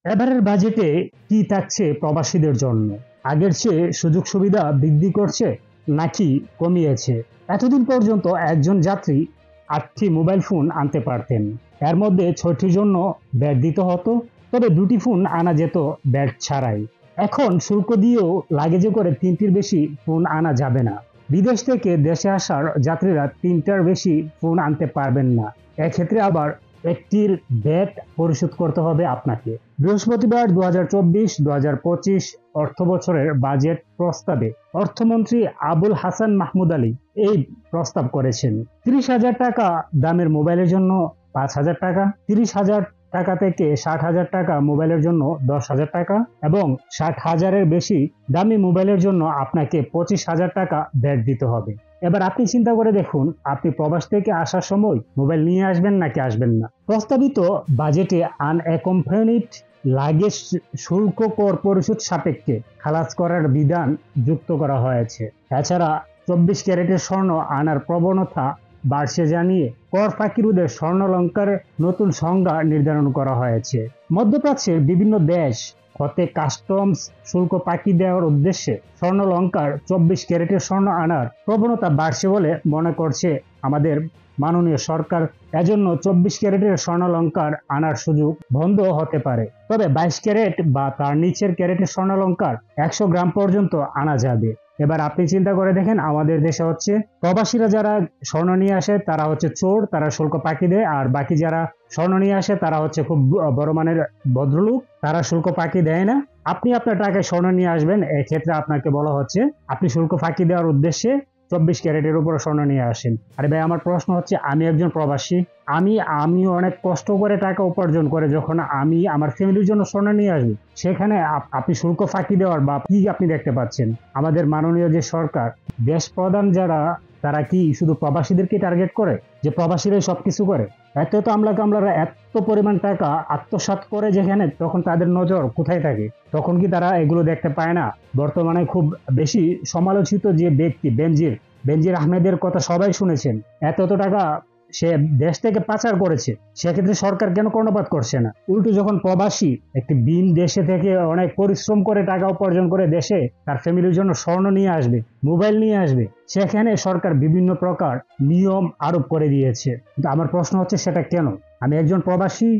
এবারের বাজেটে কি থাকছে প্রবাসীদের জন্য? আগের চেয়ে সুযোগ সুবিধা বৃদ্ধি করছে নাকি কমিয়েছে? এতদিন পর্যন্ত একজন যাত্রী ৮টি মোবাইল ফোন আনতে পারতেন। এর মধ্যে ৬টির জন্য ব্যাট দিতে হতো, তবে ২টি ফোন আনা যেত ব্যাট ছাড়াই। এখন শুল্ক দিয়েও লাগেজে করে ৩টির বেশি ফোন আনা যাবে না। বিদেশ থেকে দেশে আসার যাত্রীরা ৩টার বেশি ফোন আনতে পারবেন না। এক্ষেত্রে আবার একটির ব্যাট পরিশোধ করতে হবে আপনাকে। বৃহস্পতিবার ২০২৪-২০২৫ অর্থ বছরের বাজেট প্রস্তাবে অর্থমন্ত্রী আবুল হাসান মাহমুদ আলী এই প্রস্তাব করেছেন। ৩০,০০০ টাকা দামের মোবাইলের জন্য ৫,০০০ টাকা, ৩০,০০০ টাকা থেকে ৬০,০০০ টাকা মোবাইলের জন্য ১০,০০০ টাকা এবং ৬০,০০০-এর বেশি দামি মোবাইলের জন্য আপনাকে ২৫,০০০ টাকা ভ্যাট দিতে হবে। এবার আপনি চিন্তা করে দেখুন, আপনি প্রবাস থেকে আসার সময় মোবাইল নিয়ে আসবেন নাকি আসবেন না। প্রস্তাবিত বাজেটে আনঅ্যাকম্পানিড লাগেজ শুল্ক কর পরিশোধ সাপেক্ষে খালাস করার বিধান যুক্ত করা হয়েছে। এছাড়া ২৪ ক্যারেটের স্বর্ণ আনার প্রবণতা বাড়ছে জানিয়ে কর ফাঁকি রোধে স্বর্ণালংকারের নতুন সংজ্ঞা নির্ধারণ করা হয়েছে। মধ্যপ্রাচ্যের বিভিন্ন দেশ হতে কাস্টমস শুল্ক ফাঁকি দেওয়ার উদ্দেশ্যে স্বর্ণালংকার ২৪ ক্যারেটের স্বর্ণ আনার প্রবণতা বাড়ছে বলে মনে করছে আমাদের মাননীয় সরকার। এজন্য ২৪ ক্যারেটের স্বর্ণালংকার আনার সুযোগ বন্ধ হতে পারে, তবে ২২ ক্যারেট বা তার নিচের ক্যারেটের স্বর্ণালংকার ১০০ গ্রাম পর্যন্ত আনা যাবে। এবার আপনি চিন্তা করে দেখেন, আমাদের দেশে হচ্ছে প্রবাসীরা যারা স্বর্ণ নিয়ে আসে তারা হচ্ছে চোর, তারা শুল্ক ফাঁকি দেয়, আর বাকি যারা স্বর্ণ নিয়ে আসে তারা হচ্ছে খুব বড় মানের ভদ্রলোক, তারা শুল্ক ফাঁকি দেয় না। আপনি আপনার টাকায় স্বর্ণ নিয়ে আসবেন, এক্ষেত্রে আপনাকে বলা হচ্ছে আপনি শুল্ক ফাঁকি দেওয়ার উদ্দেশ্যে ২৪ ক্যারেটের উপর স্বর্ণ নিয়ে আসেন। আরে ভাই, আমার প্রশ্ন হচ্ছে, আমি একজন প্রবাসী, আমি অনেক কষ্ট করে টাকা উপার্জন করে যখন আমি আমার ফ্যামিলির জন্য স্বর্ণ নিয়ে আসবো, সেখানে আপনি শুল্ক ফাঁকি দেওয়ার বা কি আপনি দেখতে পাচ্ছেন? আমাদের মাননীয় যে সরকার, দেশ প্রধান যারা, তারা কি শুধু প্রবাসীদেরকে টার্গেট করে যে প্রবাসীরাই সবকিছু করে? এত তো কামলারা এত পরিমাণ টাকা আত্মসাৎ করে যেখানে, তখন তাদের নজর কোথায় থাকে? তখন কি তারা এগুলো দেখতে পায় না? বর্তমানে খুব বেশি সমালোচিত যে ব্যক্তি বেনজির আহমেদের কথা সবাই শুনেছেন। এত টাকা সে দেশ থেকে পাচার করেছে, সেক্ষেত্রে সরকার কেন কর্ণপাত করছে না? উল্টো যখন প্রবাসী একটি ভিন দেশে থেকে অনেক পরিশ্রম করে টাকা উপার্জন করে দেশে তার ফ্যামিলির জন্য স্বর্ণ নিয়ে আসবে, মোবাইল নিয়ে আসবে, সেখানে সরকার বিভিন্ন প্রকার নিয়ম আরোপ করে দিয়েছে। কিন্তু আমার প্রশ্ন হচ্ছে, সেটা কেন? আমি একজন প্রবাসী,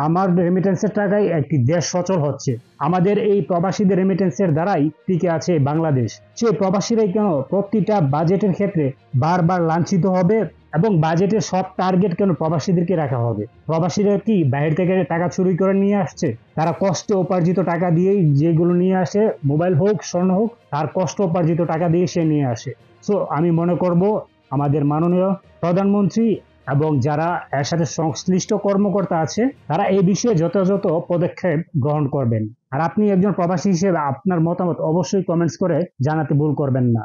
আমার রেমিটেন্সের টাকায় একটি দেশ সচল হচ্ছে, আমাদের এই প্রবাসীদের রেমিটেন্সের দ্বারাই টিকে আছে বাংলাদেশ। সেই প্রবাসীরাই কেন প্রতিটা বাজেটের ক্ষেত্রে বারবার লাঞ্ছিত হবে এবং বাজেটের সব টার্গেট কেন প্রবাসীদেরকে রাখা হবে? প্রবাসীরা কি বাইরে থেকে টাকা চুরি করে নিয়ে আসছে? তারা কষ্টে উপার্জিত টাকা দিয়েই যেগুলো নিয়ে আসে, মোবাইল হোক স্বর্ণ হোক, তার কষ্ট উপার্জিত টাকা দিয়ে সে নিয়ে আসে। সো আমি মনে করব আমাদের মাননীয় প্রধানমন্ত্রী এবং যারা এর সাথে সংশ্লিষ্ট কর্মকর্তা আছে, তারা এই বিষয়ে যথাযথ পদক্ষেপ গ্রহণ করবেন। আর আপনি একজন প্রবাসী হিসেবে আপনার মতামত অবশ্যই কমেন্টস করে জানাতে ভুল করবেন না।